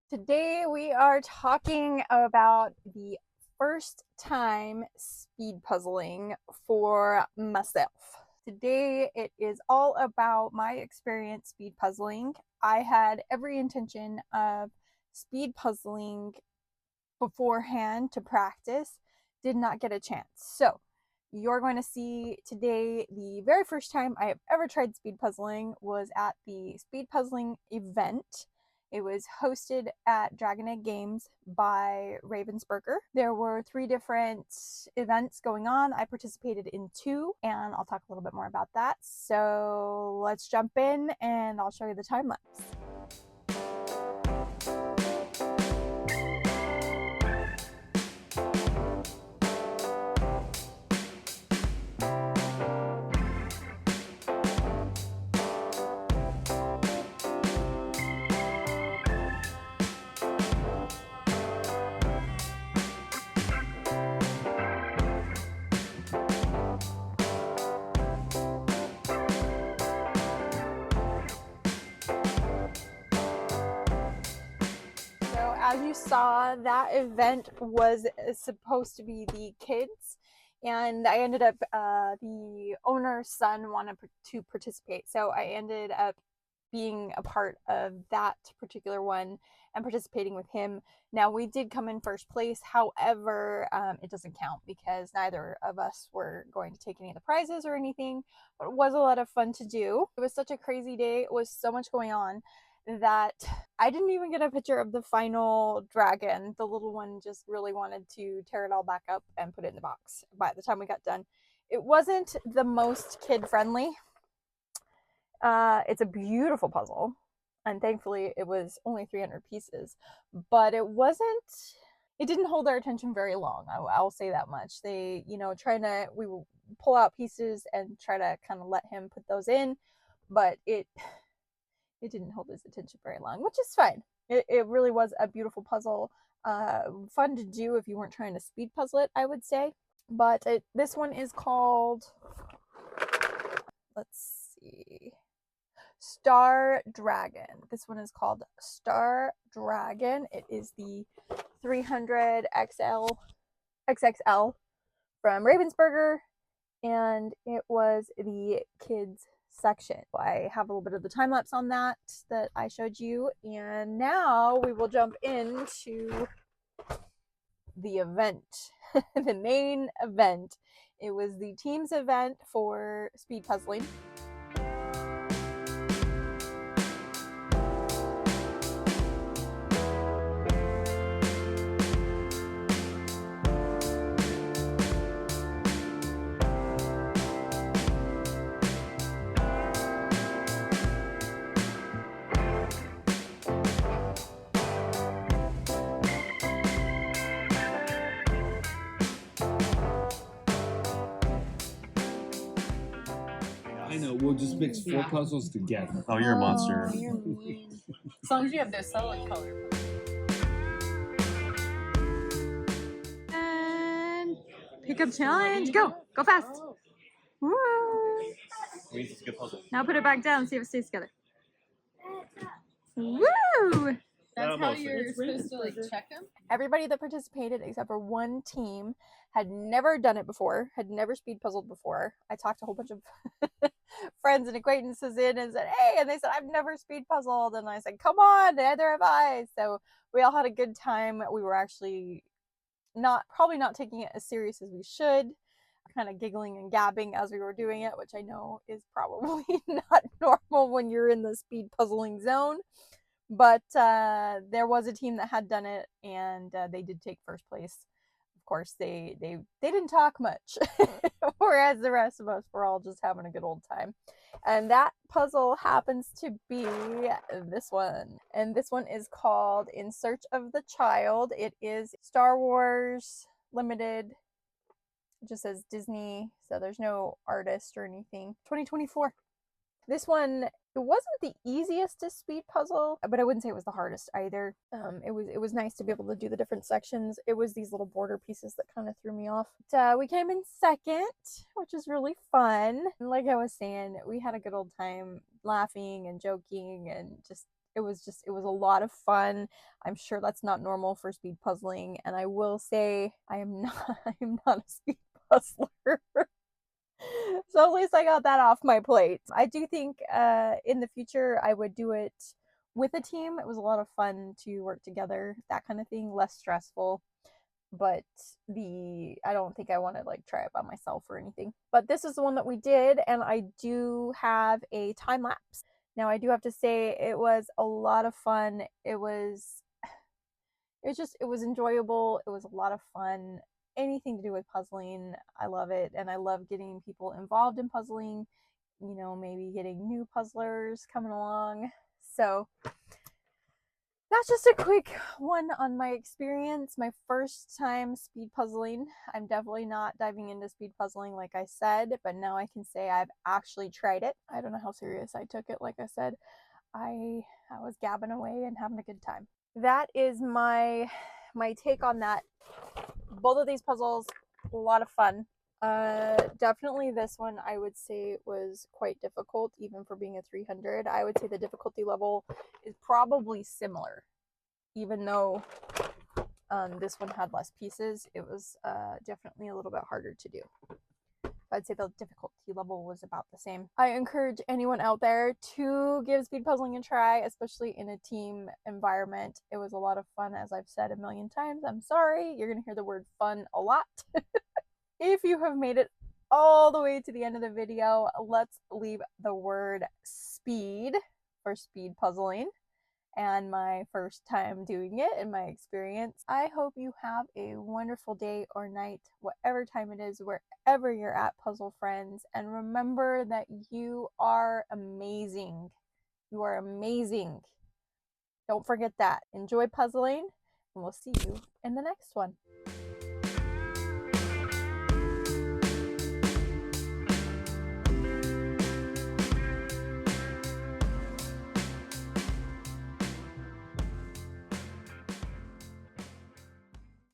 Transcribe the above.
Today we are talking about the first time speed puzzling for myself. Today it is all about my experience speed puzzling. I had every intention of speed puzzling beforehand to practice, did not get a chance. So you're going to see today the very first time I have ever tried speed puzzling was at the speed puzzling event. It was hosted at Dragon Egg Games by Ravensburger. There were 3 different events going on. I participated in 2, and I'll talk a little bit more about that. So let's jump in and I'll show you the time lapse. As you saw, that event was supposed to be the kids, and I ended up, the owner's son wanted to participate, so I ended up being a part of that particular one and participating with him. Now, we did come in first place, however, it doesn't count because neither of us were going to take any of the prizes or anything, but it was a lot of fun to do. It was such a crazy day. It was so much going on that I didn't even get a picture of the final dragon. The little one just really wanted to tear it all back up and put it in the box by the time we got done. It wasn't the most kid-friendly. It's a beautiful puzzle, and thankfully it was only 300 pieces, but it didn't hold our attention very long. I'll say that much. We will pull out pieces and try to kind of let him put those in, but it didn't hold his attention very long, which is fine. It really was a beautiful puzzle. Fun to do if you weren't trying to speed puzzle it, I would say. But this one is called, let's see, Star Dragon. This one is called Star Dragon. It is the 300 XXL from Ravensburger, and it was the kids section. I have a little bit of the time lapse on that I showed you, and now we will jump into the event. The main event. It was the team's event for speed puzzling. I know, we'll just mix 4 puzzles together. Oh, you're a monster. You're mean. As long as you have the solid color. And pickup challenge. Go fast. Woo! It's a good puzzle. Now put it back down, see if it stays together. Woo! That's how you're supposed to check them? Everybody that participated, except for one team, had never done it before, had never speed puzzled before. I talked to a whole bunch of friends and acquaintances in and said, hey, and they said, I've never speed puzzled. And I said, come on, neither have I. So we all had a good time. We were actually probably not taking it as serious as we should, kind of giggling and gabbing as we were doing it, which I know is probably not normal when you're in the speed puzzling zone. But there was a team that had done it, and they did take first place. Of course, they didn't talk much, whereas the rest of us were all just having a good old time. And that puzzle happens to be this one. And this one is called In Search of the Child. It is Star Wars Limited. It just says Disney, so there's no artist or anything. 2024. This one, it wasn't the easiest to speed puzzle, but I wouldn't say it was the hardest either. It was nice to be able to do the different sections. It was these little border pieces that kind of threw me off. But, we came in second, which is really fun. And like I was saying, we had a good old time laughing and joking and just It was a lot of fun. I'm sure that's not normal for speed puzzling, and I will say I am not a speed puzzler. So at least I got that off my plate. I do think in the future I would do it with a team. It was a lot of fun to work together, that kind of thing, less stressful. But I don't think I want to like try it by myself or anything. But this is the one that we did, and I do have a time lapse. Now I do have to say it was a lot of fun. It was enjoyable. It was a lot of fun. Anything to do with puzzling, I love it, and I love getting people involved in puzzling. You know, maybe getting new puzzlers coming along. So that's just a quick one on my experience, my first time speed puzzling. I'm definitely not diving into speed puzzling like I said, but now I can say I've actually tried it. I don't know how serious I took it. Like I said, I was gabbing away and having a good time. That is my take on that. Both of these puzzles, a lot of fun. Definitely this one I would say was quite difficult, even for being a 300. I would say the difficulty level is probably similar, even though this one had less pieces. It was definitely a little bit harder to do. I'd say the difficulty level was about the same. I encourage anyone out there to give speed puzzling a try, especially in a team environment. It was a lot of fun, as I've said a million times. I'm sorry, you're going to hear the word fun a lot. If you have made it all the way to the end of the video, let's leave the word speed for speed puzzling and my first time doing it and my experience. I hope you have a wonderful day or night, whatever time it is, wherever you're at, puzzle friends. And remember that you are amazing. You are amazing. Don't forget that. Enjoy puzzling, and we'll see you in the next one.